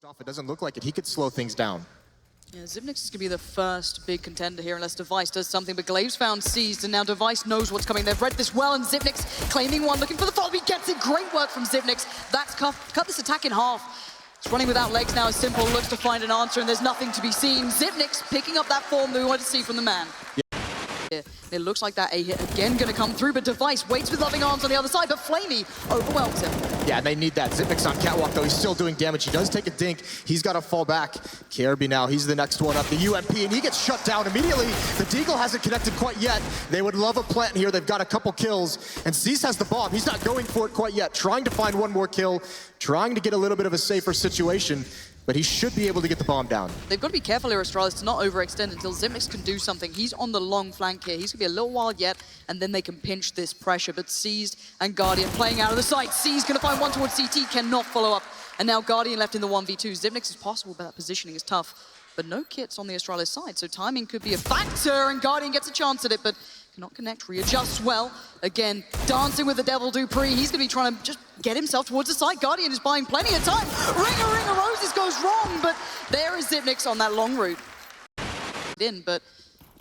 It doesn't look like it. He could slow things down. Yeah, Zipnix is going to be the first big contender here unless Device does something, but Glaive's found seized, and now Device knows what's coming. They've read this well, and Zipnix claiming one, looking for the follow. He gets it. Great work from Zipnix. That's cut this attack in half. It's running without legs now as Simple looks to find an answer, and there's nothing to be seen. Zipnix picking up that form that we wanted to see from the man. Yeah. It looks like that A hit again going to come through, but Device waits with loving arms on the other side, but Flamey overwhelms him. Yeah, they need that. Zipnix on Catwalk, though. He's still doing damage. He does take a dink. He's got to fall back. KRB now, he's the next one up. The UMP, and he gets shut down immediately. The Deagle hasn't connected quite yet. They would love a plant here. They've got a couple kills, and Cease has the bomb. He's not going for it quite yet. Trying to find one more kill, trying to get a little bit of a safer situation, but he should be able to get the bomb down. They've got to be careful here, Astralis, to not overextend until Zipnix can do something. He's on the long flank here. He's going to be a little while yet, and then they can pinch this pressure. But Seized and Guardian playing out of the sight. Seized going to find one towards CT, cannot follow up. And now Guardian left in the 1v2. Zipnix is possible, but that positioning is tough. But no kits on the Astralis side, so timing could be a factor, and Guardian gets a chance at it, but cannot connect, readjusts well. Again, dancing with the Devil Dupree. He's going to be trying to just get himself towards the side. Guardian is buying plenty of time. Ring of Roses goes wrong, but there is Zipnix on that long route. But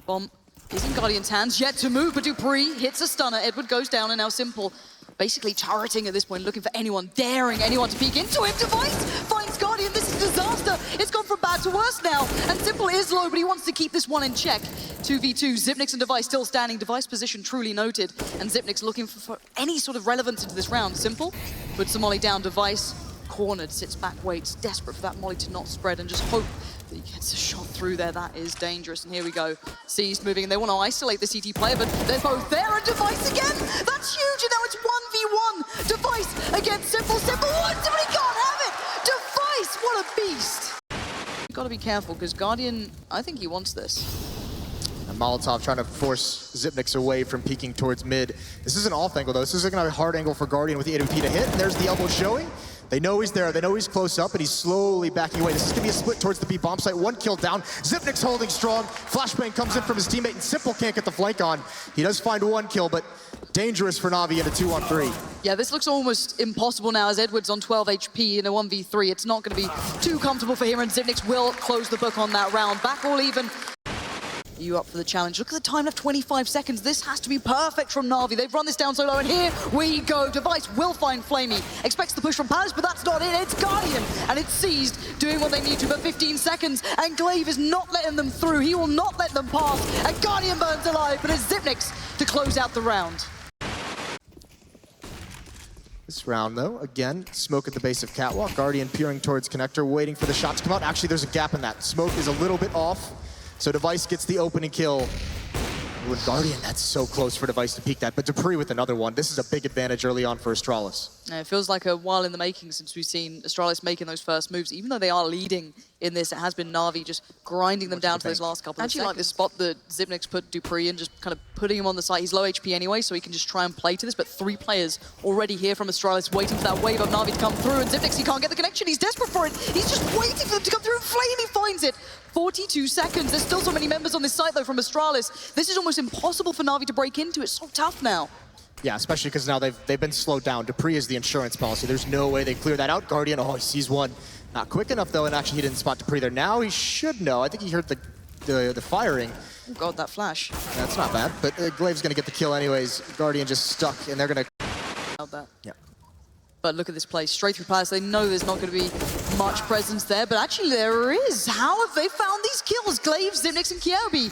bomb is in Guardian's hands, yet to move, but Dupree hits a stunner. Edward goes down, and now Simple basically turreting at this point, looking for anyone, daring anyone to peek into him. Device finds Guardian. This is disaster. It's gone from bad to worse now. And Simple is low, but he wants to keep this one in check. 2v2, Zipnix and Device still standing. Device position truly noted. And Zipnix looking for any sort of relevance into this round. Simple puts the molly down. Device cornered, sits back, waits, desperate for that molly to not spread, and just hope that he gets a shot through there. That is dangerous. And here we go. Seized moving, and they want to isolate the CT player, but they're both there. And Device again. That's huge. And now it's 1v1. Device against Simple. Simple wants it, but he can't have it. Device, what a beast. You've got to be careful, because Guardian, I think he wants this. And Molotov trying to force Zipnix away from peeking towards mid. This is an off angle, though. This is going to be a hard angle for Guardian with the AWP to hit. And there's the elbow showing. They know he's there. They know he's close up, and he's slowly backing away. This is going to be a split towards the B bomb site. One kill down. Zipnix holding strong. Flashbang comes in from his teammate, and Simple can't get the flank on. He does find one kill, but dangerous for Na'Vi in a 2-on-3. Yeah, this looks almost impossible now as Edward's on 12 HP in a 1v3. It's not going to be too comfortable for him, and Zipnix will close the book on that round. Back all even. You up for the challenge? Look at the time left, 25 seconds. This has to be perfect from Na'Vi. They've run this down so low, and here we go. Device will find Flamey. Expects the push from Palace, but that's not it. It's Guardian, and it's Seized, doing what they need to, but 15 seconds, and Glaive is not letting them through. He will not let them pass, and Guardian burns alive, but it's Zipnix to close out the round. This round, though, again, smoke at the base of Catwalk. Guardian peering towards connector, waiting for the shot to come out. Actually, there's a gap in that. Smoke is a little bit off. So Device gets the opening kill. With Guardian, that's so close for Device to peek that, but Dupree with another one. This is a big advantage early on for Astralis. Yeah, it feels like a while in the making since we've seen Astralis making those first moves. Even though they are leading in this, it has been Na'Vi just grinding them down to those last couple of seconds. I actually like this spot that Zipnix put Dupree in, just kind of putting him on the side. He's low HP anyway, so he can just try and play to this, but 3 players already here from Astralis waiting for that wave of Na'Vi to come through, and Zipnix, he can't get the connection. He's desperate for it. He's just waiting for them to come through, and Flamey finds it. 42 seconds. There's still so many members on this site, though, from Astralis. This is almost impossible for Na'Vi to break into. It's so tough now. Yeah, especially because now they've been slowed down. Dupree is the insurance policy. There's no way they clear that out. Guardian, oh, he sees one. Not quick enough, though, and actually he didn't spot Dupree there. Now he should know. I think he heard the firing. Oh, God, that flash. That's not bad, but Glaive's going to get the kill anyways. Guardian just stuck, and they're going to... Yeah. But look at this play, straight through Palace. They know there's not going to be much presence there, but actually there is. How have they found these kills? Glaive, Zipnix, and KRB.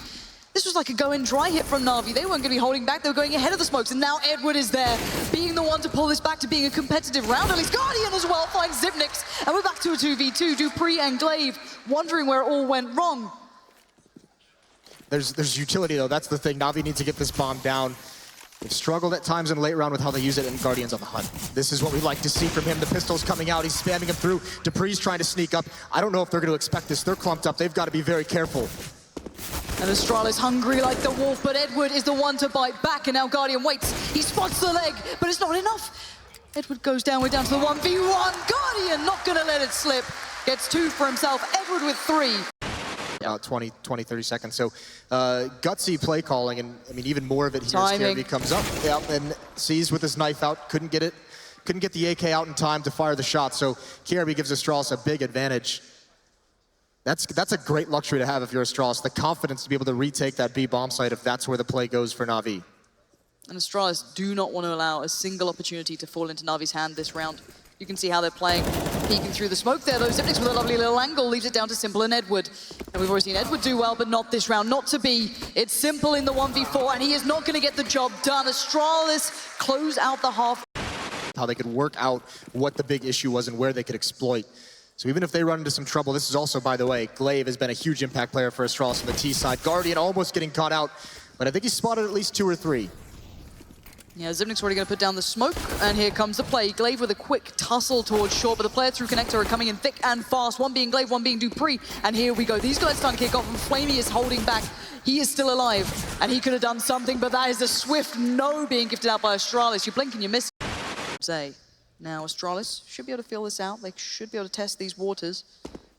This was like a go-in dry hit from Na'Vi. They weren't going to be holding back. They were going ahead of the smokes, and now Edward is there, being the one to pull this back to being a competitive round. At least Guardian as well finds Zipnix, and we're back to a 2v2. Dupree and Glaive wondering where it all went wrong. There's utility, though. That's the thing. Na'Vi needs to get this bomb down. They've struggled at times in late round with how they use it, and Guardian's on the hunt. This is what we like to see from him. The pistol's coming out. He's spamming him through. Dupree's trying to sneak up. I don't know if they're going to expect this. They're clumped up. They've got to be very careful. And Astralis hungry like the wolf, but Edward is the one to bite back, and now Guardian waits. He spots the leg, but it's not enough. Edward goes down. We're down to the 1v1. Guardian not going to let it slip. Gets 2 for himself. Edward with 3. 20, 30 seconds. So gutsy play calling, and I mean, even more of it here as KRB comes up. Yeah, and sees with his knife out, couldn't get it couldn't get the AK out in time to fire the shot, so KRB gives Astralis a big advantage. That's a great luxury to have if you're Astralis, the confidence to be able to retake that B bomb site if that's where the play goes for Na'Vi. And Astralis do not want to allow a single opportunity to fall into Na'Vi's hand this round. You can see how they're playing, peeking through the smoke there, though. Xyp9x with a lovely little angle leaves it down to Simple and Edward. And we've already seen Edward do well, but not this round, not to be. It's Simple in the 1v4, and he is not going to get the job done. Astralis close out the half. How they could work out what the big issue was and where they could exploit. So even if they run into some trouble, this is also, by the way, Glaive has been a huge impact player for Astralis on the T side. Guardian almost getting caught out, but I think he spotted at least 2 or 3. Yeah, Xyp9x already going to put down the smoke, and here comes the play. Glaive with a quick tussle towards short, but the player through connector are coming in thick and fast. One being Glaive, one being Dupree, and here we go. These guys stun kick off, and Flamey is holding back. He is still alive, and he could have done something, but that is a swift no being gifted out by Astralis. You blink and you miss. Say. Now Astralis should be able to feel this out. They should be able to test these waters,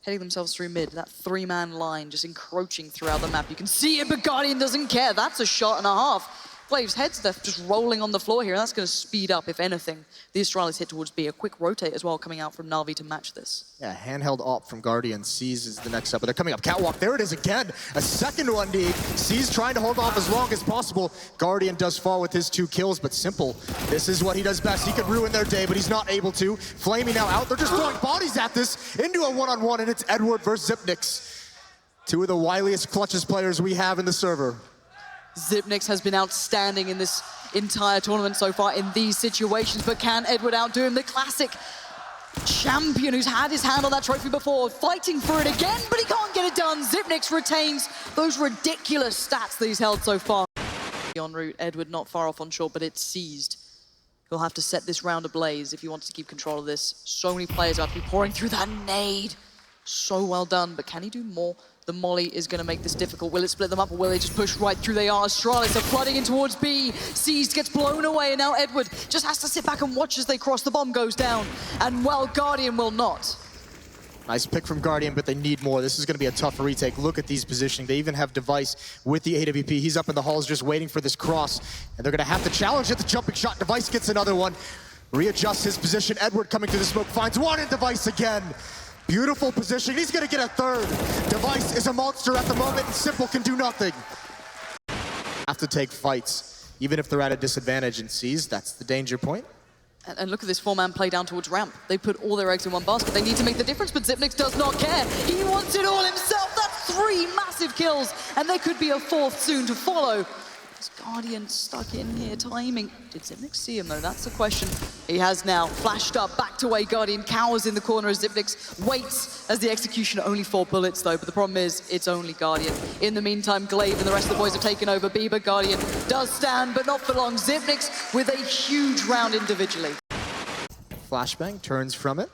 heading themselves through mid. That 3-man line just encroaching throughout the map. You can see it, but Guardian doesn't care. That's a shot and a half. Glaive's head's just rolling on the floor here, and that's going to speed up, if anything, the Astralis hit towards B. A quick rotate as well coming out from Na'Vi to match this. Yeah, handheld op from Guardian. Seas is the next up, but they're coming up. Catwalk, there it is again. A second one, D. Seas trying to hold off as long as possible. Guardian does fall with his 2 kills, but Simple, this is what he does best. He could ruin their day, but he's not able to. Flamey now out. They're just throwing bodies at this into a one-on-one, and it's Edward versus Xyp9x. 2 of the wiliest, clutchest players we have in the server. Xyp9x has been outstanding in this entire tournament so far in these situations, but can Edward outdo him? The classic champion who's had his hand on that trophy before, fighting for it again, but he can't get it done. Xyp9x retains those ridiculous stats that he's held so far. En route, Edward not far off on short, but it's seized. He'll have to set this round ablaze if he wants to keep control of this. So many players have to be pouring through that nade. So well done, but can he do more? The molly is going to make this difficult. Will it split them up, or will they just push right through? They are. Astralis are flooding in towards B. Seized gets blown away, and now Edward just has to sit back and watch as they cross. The bomb goes down, and well, Guardian will not. Nice pick from Guardian, but they need more. This is going to be a tough retake. Look at these positioning. They even have Device with the AWP. He's up in the halls just waiting for this cross, and they're going to have to challenge it. The jumping shot. Device gets another one. Readjusts his position. Edward coming through the smoke. Finds one, and Device again. Beautiful position. He's going to get a 3rd. Device is a monster at the moment, and Simple can do nothing. Have to take fights, even if they're at a disadvantage, and Seas, that's the danger point. And look at this 4-man play down towards ramp. They put all their eggs in one basket. They need to make the difference, but Xyp9x does not care. He wants it all himself. That's 3 massive kills, and there could be a 4th soon to follow. Is Guardian stuck in here, timing? Did Xyp9x see him though? That's the question. He has now flashed up, backed away. Guardian cowers in the corner as Xyp9x waits as the execution. Only 4 bullets though, but the problem is it's only Guardian. In the meantime, Glaive and the rest of the boys have taken over. Bieber Guardian does stand, but not for long. Xyp9x with a huge round individually. Flashbang turns from it.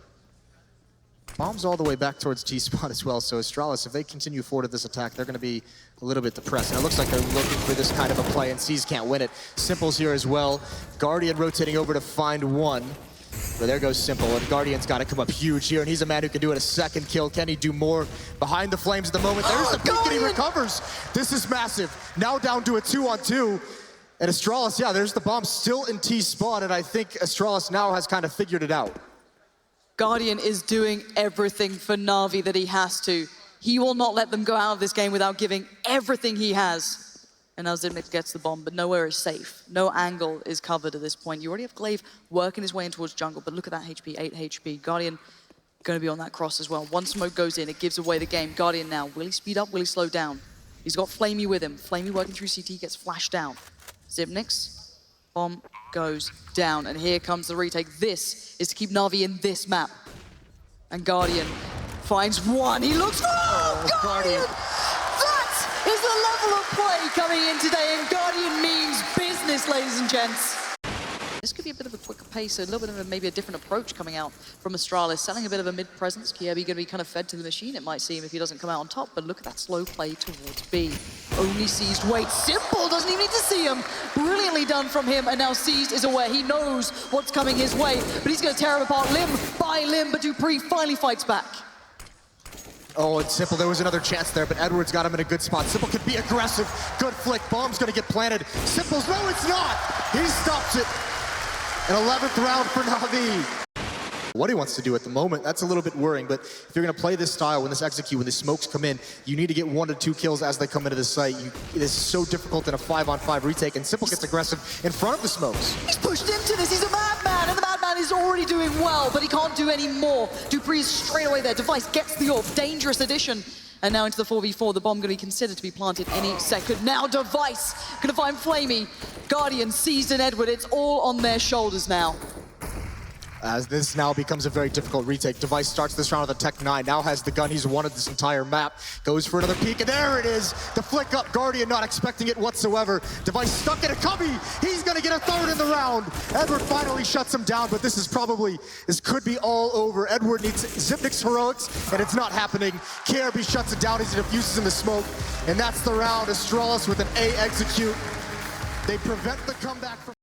Bombs all the way back towards T-spot as well, so Astralis, if they continue forward at this attack, they're going to be a little bit depressed. And it looks like they're looking for this kind of a play, and Seas can't win it. Simple's here as well. Guardian rotating over to find one. But there goes Simple, and Guardian's got to come up huge here, and he's a man who can do it. A 2nd kill. Can he do more? Behind the flames at the moment. There's the peek, and he recovers. This is massive. Now down to a 2-on-2. And Astralis, yeah, there's the bomb still in T-spot, and I think Astralis now has kind of figured it out. Guardian is doing everything for Na'Vi that he has to. He will not let them go out of this game without giving everything he has. And now Xyp9x gets the bomb, but nowhere is safe. No angle is covered at this point. You already have Glaive working his way in towards jungle, but look at that HP, 8 HP. Guardian going to be on that cross as well. One smoke goes in, it gives away the game. Guardian now, will he speed up, will he slow down? He's got Flamey with him. Flamey working through CT, gets flashed down. Xyp9x. Bomb goes down, and here comes the retake. This is to keep Na'Vi in this map. And Guardian finds one. He looks for Guardian! That is the level of play coming in today, and Guardian means business, ladies and gents. This could be a bit of a quicker pace, a little bit of maybe a different approach coming out from Astralis, selling a bit of a mid-presence. KRB going to be kind of fed to the machine, it might seem, if he doesn't come out on top, but look at that slow play towards B. Only Seized waits. Simple doesn't even need to see him. Brilliantly done from him, and now Seized is aware. He knows what's coming his way, but he's going to tear him apart limb by limb, but Dupree finally fights back. Oh, and Simple, there was another chance there, but Edwards got him in a good spot. Simple could be aggressive. Good flick. Bomb's going to get planted. Simple's, no, it's not. He stops it. An 11th round for Na'Vi. What he wants to do at the moment, that's a little bit worrying, but if you're gonna play this style, when this execute, when the smokes come in, you need to get 1 to 2 kills as they come into the site. It is so difficult in a 5-on-5 retake, and Simple gets aggressive in front of the smokes. He's pushed into this, he's a madman, and the madman is already doing well, but he can't do any more. Dupree's straight away there, Device gets the AWP, dangerous addition. And now into the 4v4, the bomb gonna be considered to be planted any second. Now Device gonna find Flamey. Guardian, Seized, and Edward, it's all on their shoulders now. As this now becomes a very difficult retake. Device starts this round with a Tech 9, now has the gun he's wanted this entire map. Goes for another peek, and there it is! The flick up, Guardian not expecting it whatsoever. Device stuck in a cubby! He's gonna get a third in the round! Edward finally shuts him down, but this could be all over. Edward needs Zipnik's heroics, and it's not happening. KRB shuts it down as he diffuses in the smoke, and that's the round. Astralis with an A execute. They prevent the comeback from...